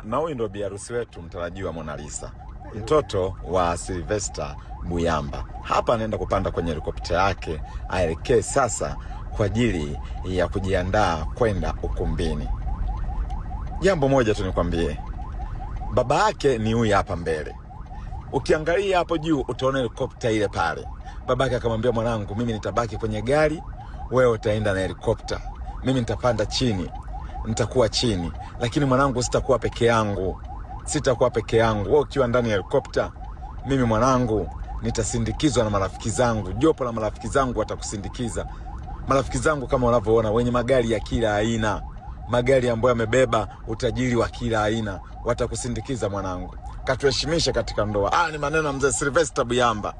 Na huyu ndio biharusi wetu mtarajiwa Mona Lisa, mtoto wa Sylvester Buyamba. Hapa anaenda kupanda kwenye helikopta yake aelekee sasa kwa ajili ya kujiandaa kwenda ukumbini. Jambo moja tu nikwambie, baba yake ni huyu hapa mbele. Ukiangalia hapo juu utaona helikopta ile pale. Babake akamwambia, mwanangu, mimi nitabaki kwenye gari, wewe utaenda na helikopta. Mimi nitapanda chini, nitakuwa chini, lakini mwanangu sitakuwa peke yangu. Wewe ukiwa ndani ya helikopta, mimi mwanangu nitasindikizwa na marafiki zangu. Jopo la marafiki zangu watakusindikiza. Marafiki zangu kama unavyoona wenye magari ya kila aina, magari ambayo yamebeba utajiri wa kila aina, watakusindikiza mwanangu. Katuheshimisha katika ndoa. Ni maneno ya mzee Sylvester Buyamba.